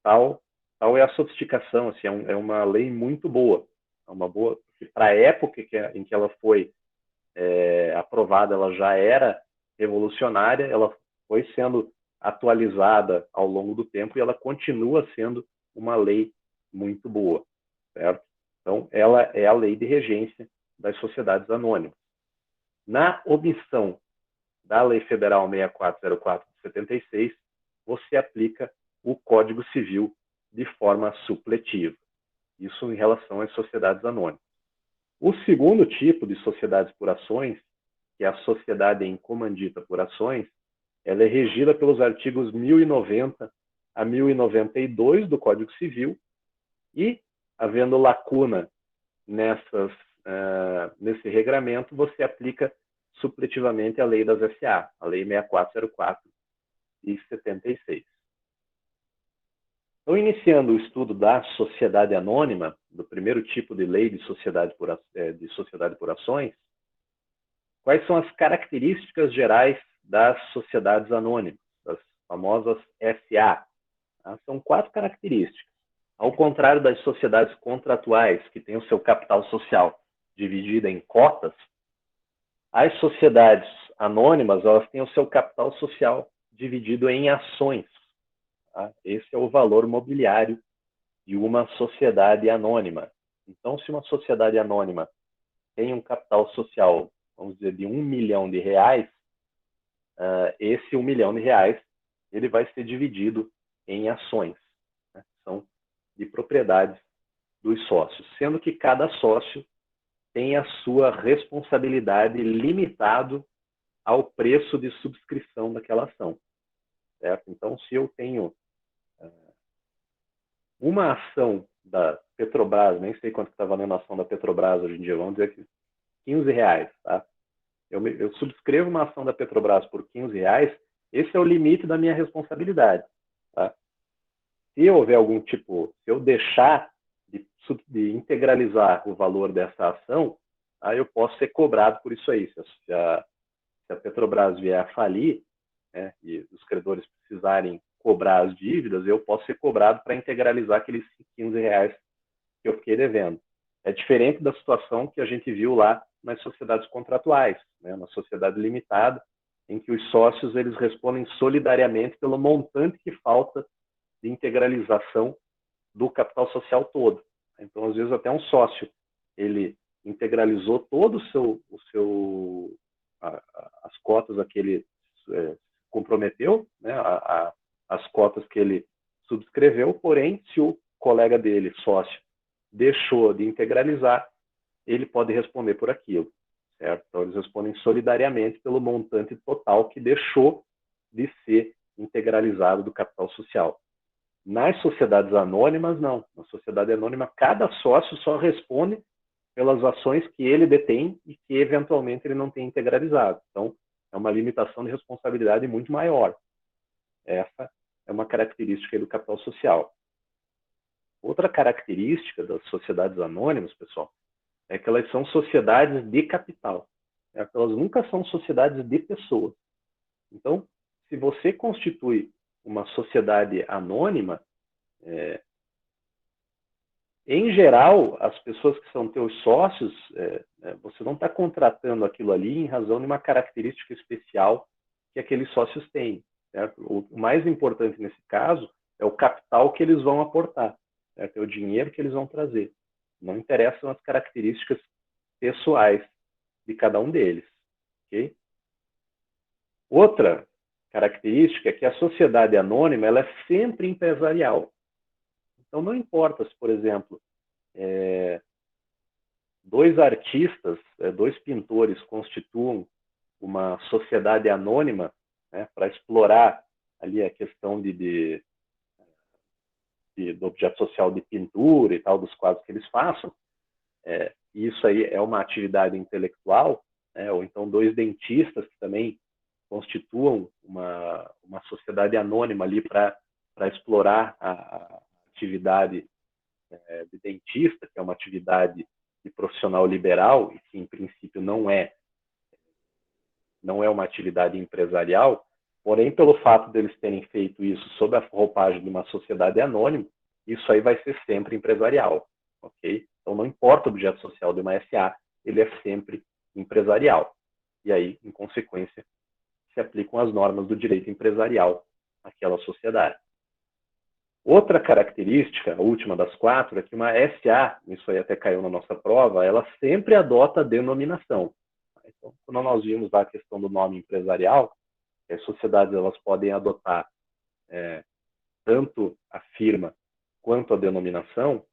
B: Tal é a sofisticação, assim, é uma lei muito boa. Para a época em que ela foi aprovada, ela já era revolucionária, ela foi sendo atualizada ao longo do tempo e ela continua sendo uma lei muito boa, certo? Então, ela é a lei de regência das sociedades anônimas. Na omissão da Lei Federal 6404 de 76, você aplica o Código Civil de forma supletiva. Isso em relação às sociedades anônimas. O segundo tipo de sociedades por ações, que é a sociedade em comandita por ações, ela é regida pelos artigos 1090 a 1092 do Código Civil e, havendo lacuna nesse regramento, você aplica supletivamente a Lei das SA, a Lei 6404 e 76. Então, iniciando o estudo da sociedade anônima, do primeiro tipo de lei de sociedade por ações, quais são as características gerais das sociedades anônimas, das famosas SA? São 4 características. Ao contrário das sociedades contratuais, que têm o seu capital social dividido em cotas, as sociedades anônimas, elas têm o seu capital social dividido em ações. Esse é o valor mobiliário de uma sociedade anônima. Então, se uma sociedade anônima tem um capital social, vamos dizer, de R$1 milhão, esse R$1 milhão ele vai ser dividido em ações, né? São de propriedades dos sócios, sendo que cada sócio tem a sua responsabilidade limitado ao preço de subscrição daquela ação, certo? Então, se eu tenho uma ação da Petrobras, nem sei quanto está valendo a ação da Petrobras hoje em dia, vamos dizer que R$15, tá? Eu subscrevo uma ação da Petrobras por R$15, esse é o limite da minha responsabilidade, tá? Se houver se eu deixar de integralizar o valor dessa ação, aí eu posso ser cobrado por isso aí. Se a Petrobras vier a falir, né, e os credores precisarem cobrar as dívidas, eu posso ser cobrado para integralizar aqueles R$15 que eu fiquei devendo. É diferente da situação que a gente viu lá nas sociedades contratuais, né, na sociedade limitada, em que os sócios eles respondem solidariamente pelo montante que falta de integralização do capital social todo. Então, às vezes, até um sócio, ele integralizou todo as cotas a que ele comprometeu, né, as cotas que ele subscreveu, porém, se o colega dele, sócio, deixou de integralizar, ele pode responder por aquilo, certo? Então, eles respondem solidariamente pelo montante total que deixou de ser integralizado do capital social. Nas sociedades anônimas, não. Na sociedade anônima, cada sócio só responde pelas ações que ele detém e que, eventualmente, ele não tem integralizado. Então, é uma limitação de responsabilidade muito maior. Essa é uma característica do capital social. Outra característica das sociedades anônimas, pessoal, é que elas são sociedades de capital. Elas nunca são sociedades de pessoas. Então, se você constitui uma sociedade anônima, em geral, as pessoas que são teus sócios, você não está contratando aquilo ali em razão de uma característica especial que aqueles sócios têm. Certo? O mais importante nesse caso é o capital que eles vão aportar, certo? É o dinheiro que eles vão trazer. Não interessam as características pessoais de cada um deles. Okay? Outra característica é que a sociedade anônima ela é sempre empresarial. Então, não importa se, por exemplo, dois artistas, dois pintores constituam uma sociedade anônima, né, para explorar ali a questão do objeto social de pintura e tal, dos quadros que eles façam. Isso aí é uma atividade intelectual, né, ou então dois dentistas que também constituam uma sociedade anônima ali para explorar a atividade de dentista, que é uma atividade de profissional liberal, e que em princípio não é uma atividade empresarial, porém, pelo fato deles terem feito isso sob a roupagem de uma sociedade anônima, isso aí vai ser sempre empresarial, ok? Então, não importa o objeto social de uma SA, ele é sempre empresarial. E aí, em consequência, se aplicam as normas do direito empresarial àquela sociedade. Outra característica, a última das quatro, é que uma SA, isso aí até caiu na nossa prova, ela sempre adota a denominação. Então, quando nós vimos lá a questão do nome empresarial, as sociedades elas podem adotar tanto a firma quanto a denominação,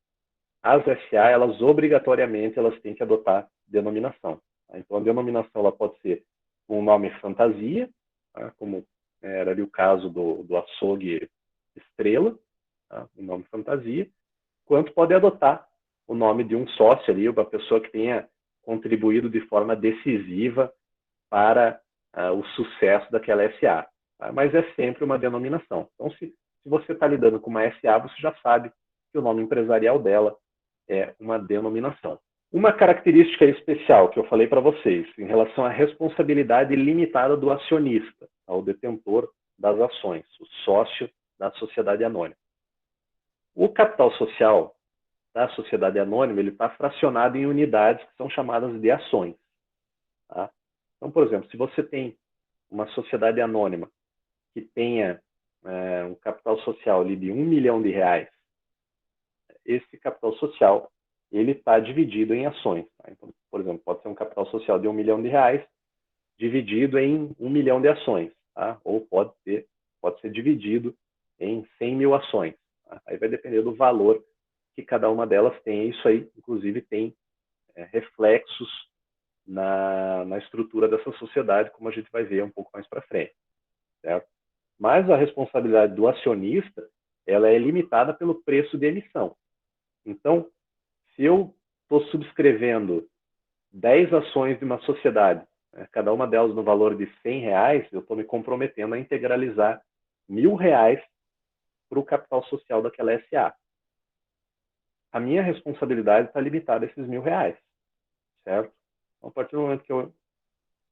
B: as SA, elas obrigatoriamente elas têm que adotar denominação. Tá? Então, a denominação ela pode ser um nome fantasia, tá? Como era ali o caso do açougue Estrela, tá? Um nome fantasia, quanto pode adotar o nome de um sócio ali, uma pessoa que tenha contribuído de forma decisiva para o sucesso daquela SA. Tá? Mas é sempre uma denominação. Então, se você está lidando com uma SA, você já sabe que o nome empresarial dela é uma denominação. Uma característica especial que eu falei para vocês em relação à responsabilidade limitada do acionista, ao detentor das ações, o sócio da sociedade anônima. O capital social da sociedade anônima ele está fracionado em unidades que são chamadas de ações. Tá? Então, por exemplo, se você tem uma sociedade anônima que tenha um capital social ali de R$1 milhão, esse capital social ele está dividido em ações. Tá? Então, por exemplo, pode ser um capital social de R$1 milhão dividido em 1 milhão de ações, tá? Ou pode ser dividido em 100 mil ações. Tá? Aí vai depender do valor que cada uma delas tem. Isso aí, inclusive, tem reflexos na estrutura dessa sociedade, como a gente vai ver um pouco mais para frente. Certo? Mas a responsabilidade do acionista ela é limitada pelo preço de emissão. Então, se eu estou subscrevendo 10 ações de uma sociedade, né, cada uma delas no valor de R$100, eu estou me comprometendo a integralizar R$1.000 para o capital social daquela SA. A minha responsabilidade está limitada a esses R$1.000, certo? Então, a partir do momento que eu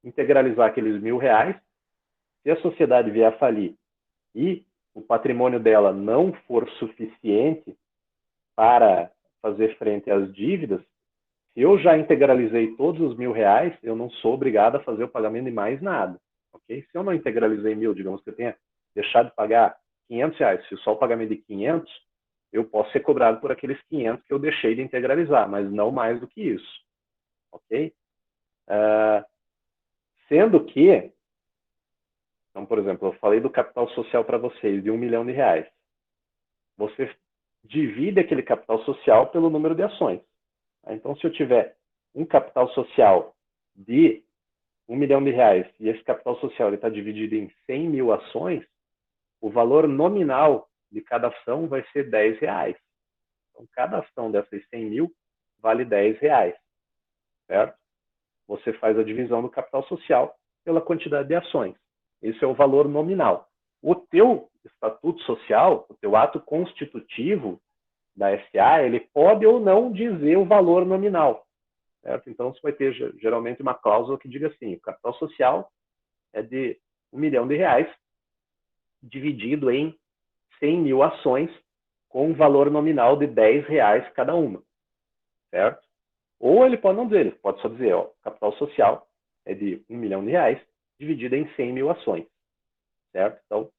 B: integralizar aqueles R$1.000, se a sociedade vier a falir e o patrimônio dela não for suficiente para fazer frente às dívidas, se eu já integralizei todos os R$1.000, eu não sou obrigado a fazer o pagamento de mais nada. Okay? Se eu não integralizei 1.000, digamos que eu tenha deixado de pagar R$500, se só o pagamento de 500, eu posso ser cobrado por aqueles 500 que eu deixei de integralizar, mas não mais do que isso. Ok? Sendo que, então, por exemplo, eu falei do capital social para vocês de R$1 milhão. Você divide aquele capital social pelo número de ações. Então, se eu tiver um capital social de R$ 1 milhão e esse capital social está dividido em 100 mil ações, o valor nominal de cada ação vai ser R$ 10. Então, cada ação dessas 100 mil vale R$ 10, certo? Você faz a divisão do capital social pela quantidade de ações. Esse é o valor nominal. O teu estatuto social, o teu ato constitutivo da SA, ele pode ou não dizer o valor nominal, certo? Então, você vai ter geralmente uma cláusula que diga assim: o capital social é de R$ 1 milhão dividido em 100 mil ações com um valor nominal de R$ 10 cada uma, certo? Ou ele pode não dizer, ele pode só dizer, ó, capital social é de R$ 1 milhão dividido em 100 mil ações, certo? Então,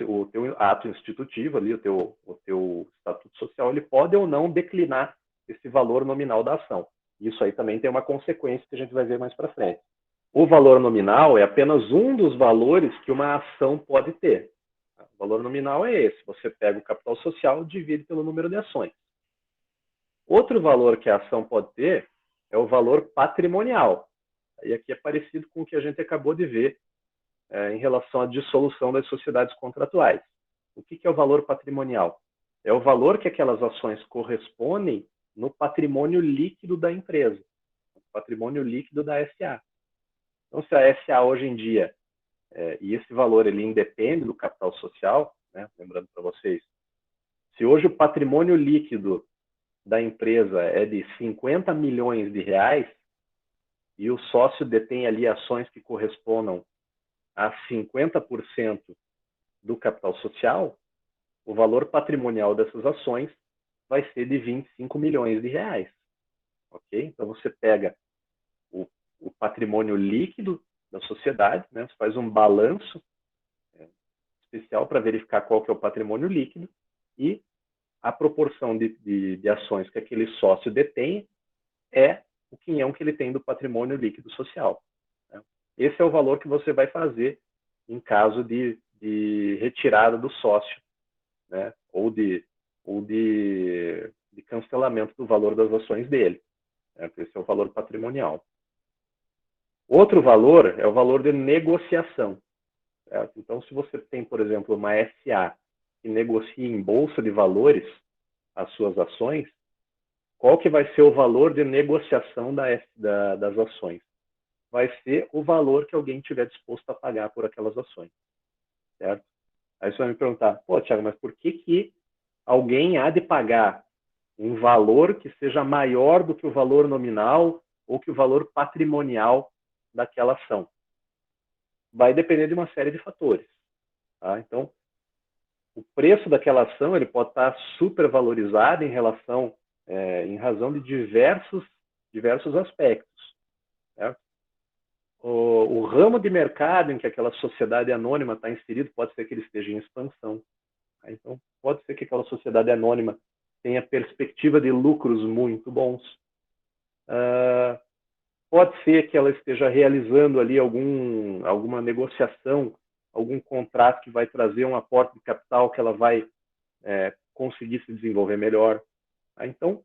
B: o teu ato institutivo ali, o teu estatuto social, ele pode ou não declinar esse valor nominal da ação. Isso aí também tem uma consequência que a gente vai ver mais para frente. O valor nominal é apenas um dos valores que uma ação pode ter. O valor nominal é esse. Você pega o capital social e divide pelo número de ações. Outro valor que a ação pode ter é o valor patrimonial. E aqui é parecido com o que a gente acabou de ver em relação à dissolução das sociedades contratuais. O que é o valor patrimonial? É o valor que aquelas ações correspondem no patrimônio líquido da empresa, no patrimônio líquido da SA. Então, se a SA hoje em dia, e esse valor ele independe do capital social, né, lembrando para vocês, se hoje o patrimônio líquido da empresa é de R$ 50 milhões e o sócio detém ali ações que correspondam a 50% do capital social, o valor patrimonial dessas ações vai ser de R$ 25 milhões. Ok? Então, você pega o patrimônio líquido da sociedade, né? Você faz um balanço especial para verificar qual que é o patrimônio líquido e a proporção de ações que aquele sócio detém é o quinhão que ele tem do patrimônio líquido social. Né? Esse é o valor que você vai fazer em caso de retirada do sócio, né? ou de cancelamento do valor das ações dele. Né? Esse é o valor patrimonial. Outro valor é o valor de negociação. Certo? Então, se você tem, por exemplo, uma SA que negocia em bolsa de valores as suas ações, qual que vai ser o valor de negociação das ações? Vai ser o valor que alguém estiver disposto a pagar por aquelas ações. Certo? Aí você vai me perguntar, pô, Thiago, mas por que alguém há de pagar um valor que seja maior do que o valor nominal ou que o valor patrimonial daquela ação? Vai depender de uma série de fatores. Tá? Então, o preço daquela ação ele pode estar supervalorizado em razão de diversos aspectos. Certo? O ramo de mercado em que aquela sociedade anônima está inserida pode ser que ele esteja em expansão. Tá? Então, pode ser que aquela sociedade anônima tenha perspectiva de lucros muito bons. Pode ser que ela esteja realizando ali alguma negociação, algum contrato que vai trazer um aporte de capital que ela vai conseguir se desenvolver melhor. Tá? Então,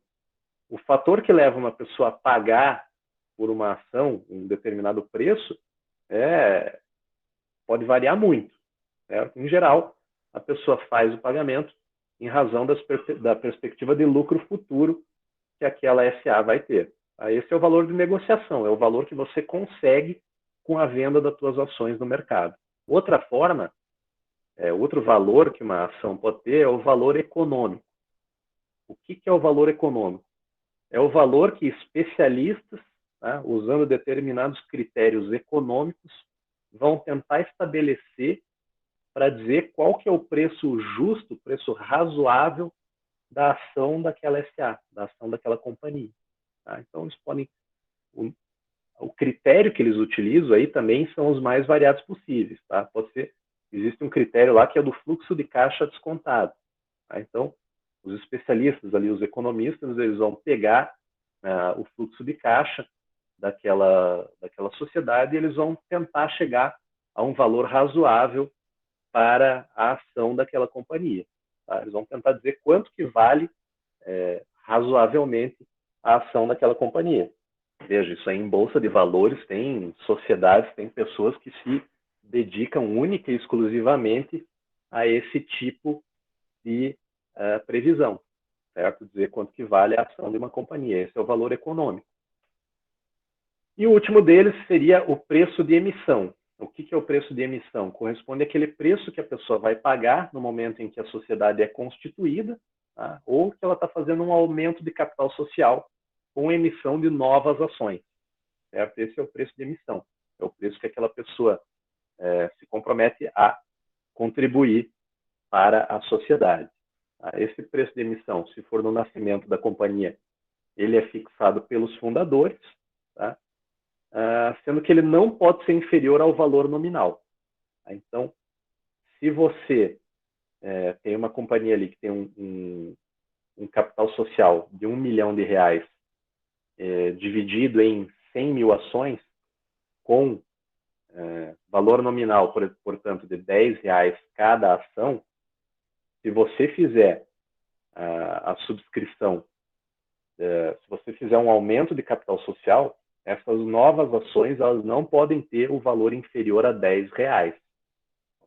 B: o fator que leva uma pessoa a pagar por uma ação um determinado preço pode variar muito. Certo? Em geral, a pessoa faz o pagamento em razão da perspectiva de lucro futuro que aquela SA vai ter. Esse é o valor de negociação, é o valor que você consegue com a venda das suas ações no mercado. Outra forma, outro valor que uma ação pode ter é o valor econômico. O que é o valor econômico? É o valor que especialistas, tá, usando determinados critérios econômicos, vão tentar estabelecer para dizer qual que é o preço justo, o preço razoável da ação daquela SA, da ação daquela companhia. Tá? Então, eles podem... O critério que eles utilizam aí também são os mais variados possíveis. Tá? Pode ser, existe um critério lá que é do fluxo de caixa descontado. Tá? Então, os especialistas ali, os economistas, eles vão pegar o fluxo de caixa daquela sociedade e eles vão tentar chegar a um valor razoável para a ação daquela companhia. Tá? Eles vão tentar dizer quanto que vale razoavelmente a ação daquela companhia. Veja, isso aí em bolsa de valores tem sociedades, tem pessoas que se dedicam única e exclusivamente a esse tipo de previsão, certo? Dizer quanto que vale a ação de uma companhia. Esse é o valor econômico. E o último deles seria o preço de emissão. O que é o preço de emissão? Corresponde àquele preço que a pessoa vai pagar no momento em que a sociedade é constituída, tá? Ou que ela está fazendo um aumento de capital social com emissão de novas ações. Certo? Esse é o preço de emissão. É o preço que aquela pessoa se compromete a contribuir para a sociedade. Tá? Esse preço de emissão, se for no nascimento da companhia, ele é fixado pelos fundadores, tá? Sendo que ele não pode ser inferior ao valor nominal. Tá? Então, se você tem uma companhia ali que tem um capital social de R$1 milhão, dividido em 100 mil ações, com valor nominal, portanto, de R$10 cada ação, se você fizer a subscrição, se você fizer um aumento de capital social, essas novas ações elas não podem ter o valor inferior a R$10.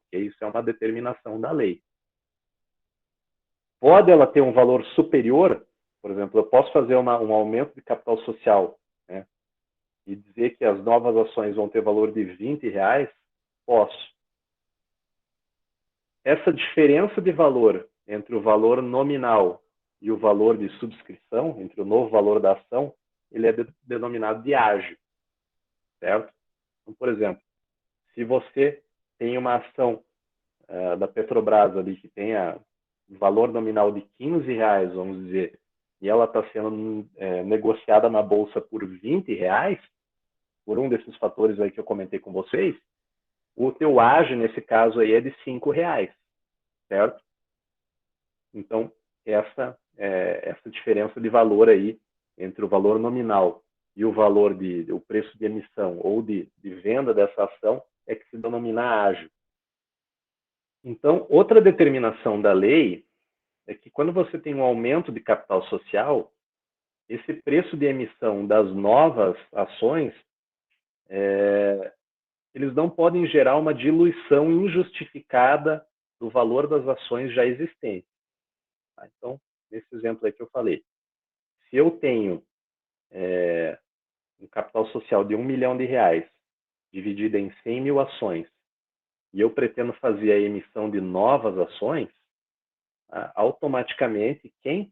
B: Okay? Isso é uma determinação da lei. Pode ela ter um valor superior, por exemplo, eu posso fazer um aumento de capital social, né, e dizer que as novas ações vão ter valor de R$20? Posso. Essa diferença de valor entre o valor nominal e o valor de subscrição, entre o novo valor da ação, ele é denominado de ágio, certo? Então, por exemplo, se você tem uma ação da Petrobras ali que tenha valor nominal de R$15, vamos dizer, e ela está sendo negociada na bolsa por R$20, por um desses fatores aí que eu comentei com vocês, o teu ágio, nesse caso aí, é de R$5, certo? Então, essa diferença de valor aí entre o valor nominal e o valor o preço de emissão ou de venda dessa ação é que se denomina ágio. Então, outra determinação da lei é que quando você tem um aumento de capital social, esse preço de emissão das novas ações, eles não podem gerar uma diluição injustificada do valor das ações já existentes. Tá? Então, nesse exemplo aí que eu falei, se eu tenho um capital social de R$1 milhão, dividido em 100 mil ações, e eu pretendo fazer a emissão de novas ações, automaticamente quem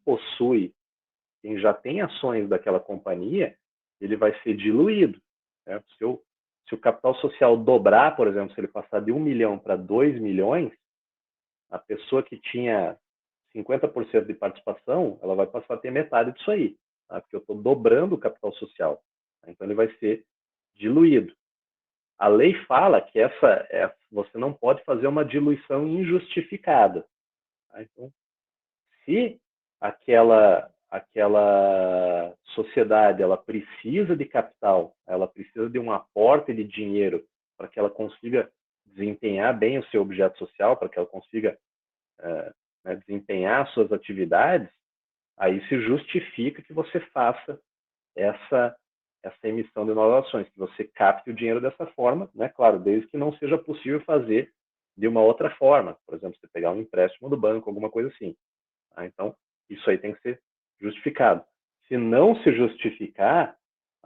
B: já tem ações daquela companhia, ele vai ser diluído. Certo? Se o capital social dobrar, por exemplo, se ele passar de 1 milhão para 2 milhões, a pessoa que tinha 50% de participação, ela vai passar a ter metade disso aí, tá? Porque eu estou dobrando o capital social. Então, ele vai ser diluído. A lei fala que você não pode fazer uma diluição injustificada. Tá? Então, se aquela sociedade ela precisa de capital, ela precisa de um aporte de dinheiro para que ela consiga desempenhar bem o seu objeto social, para que ela consiga desempenhar suas atividades, aí se justifica que você faça essa emissão de novas ações, que você capte o dinheiro dessa forma, né? Claro, desde que não seja possível fazer de uma outra forma, por exemplo, você pegar um empréstimo do banco, alguma coisa assim. Tá? Então, isso aí tem que ser justificado. Se não se justificar,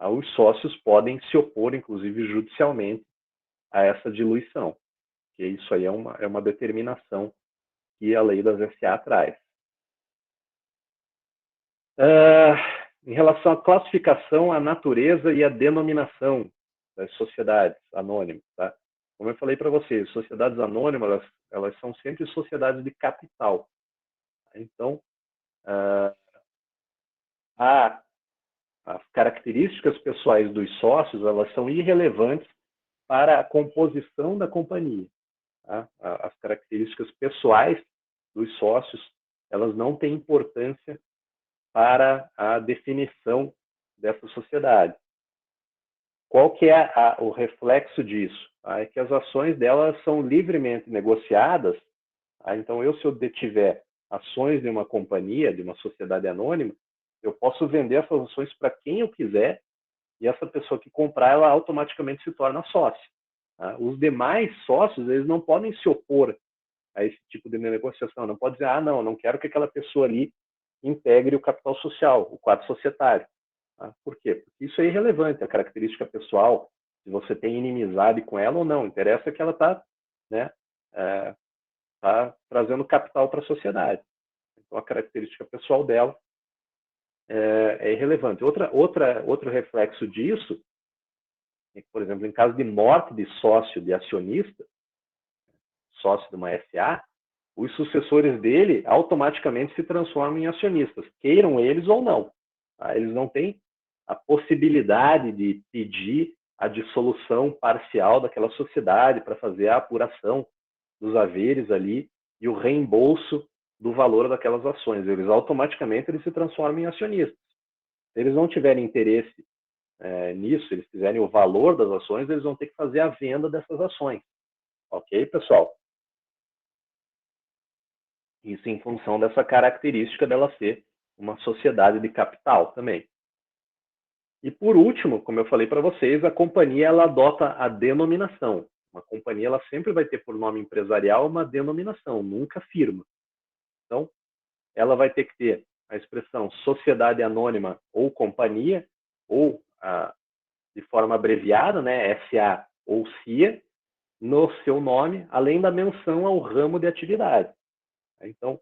B: os sócios podem se opor, inclusive judicialmente, a essa diluição. Que isso aí é uma determinação que a lei das SA traz. Em relação à classificação, a natureza e a denominação das sociedades anônimas, tá? Como eu falei para vocês, sociedades anônimas, elas são sempre sociedades de capital. Então, as características pessoais dos sócios, elas são irrelevantes para a composição da companhia. Tá? As características pessoais dos sócios, elas não têm importância para a definição dessa sociedade. Qual que é o reflexo disso? É que as ações delas são livremente negociadas. Então, se eu detiver ações de uma companhia, de uma sociedade anônima, eu posso vender essas ações para quem eu quiser e essa pessoa que comprar, ela automaticamente se torna sócio. Tá? Os demais sócios, eles não podem se opor a esse tipo de negociação. Não pode dizer, não quero que aquela pessoa ali integre o capital social, o quadro societário. Tá? Por quê? Porque isso é irrelevante, a característica pessoal, se você tem inimizade com ela ou não. Interessa que ela está, né, tá trazendo capital para a sociedade. Então, a característica pessoal dela é irrelevante. Outro reflexo disso é que, por exemplo, em caso de morte de sócio, de acionista, sócio de uma SA, os sucessores dele automaticamente se transformam em acionistas, queiram eles ou não. Tá? Eles não têm a possibilidade de pedir a dissolução parcial daquela sociedade para fazer a apuração dos haveres ali e o reembolso do valor daquelas ações. Eles automaticamente se transformam em acionistas. Se eles não tiverem interesse nisso, se eles quiserem o valor das ações, eles vão ter que fazer a venda dessas ações. Ok, pessoal? Isso em função dessa característica dela ser uma sociedade de capital também. E por último, como eu falei para vocês, a companhia ela adota a denominação. Uma companhia ela sempre vai ter por nome empresarial uma denominação, nunca firma. Então, ela vai ter que ter a expressão sociedade anônima ou companhia, ou de forma abreviada, né, SA ou CIA, no seu nome, além da menção ao ramo de atividade. Então,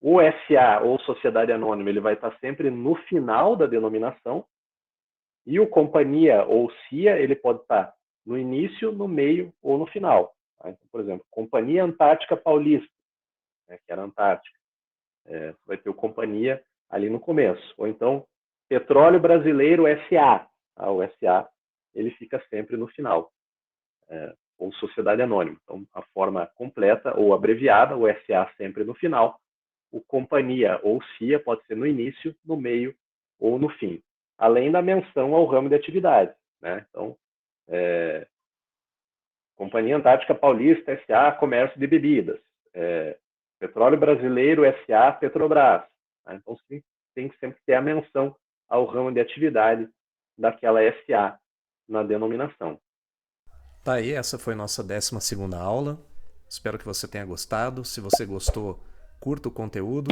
B: o SA ou sociedade anônima ele vai estar sempre no final da denominação e o companhia ou CIA ele pode estar no início, no meio ou no final. Tá? Então, por exemplo, Companhia Antártica Paulista, né, que era Antártica, vai ter o companhia ali no começo. Ou então, Petróleo Brasileiro SA. Tá? O SA ele fica sempre no final. Ou sociedade anônima. Então, a forma completa ou abreviada, o SA sempre no final, o companhia ou CIA pode ser no início, no meio ou no fim. Além da menção ao ramo de atividade. Né? Então, Companhia Antártica Paulista SA, Comércio de Bebidas. Petróleo Brasileiro SA, Petrobras. Tá? Então, tem que sempre ter a menção ao ramo de atividade daquela SA na denominação.
A: Tá aí, essa foi nossa 12ª aula. Espero que você tenha gostado. Se você gostou, curta o conteúdo,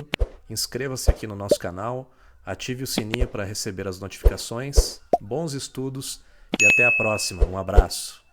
A: inscreva-se aqui no nosso canal, ative o sininho para receber as notificações. Bons estudos e até a próxima. Um abraço.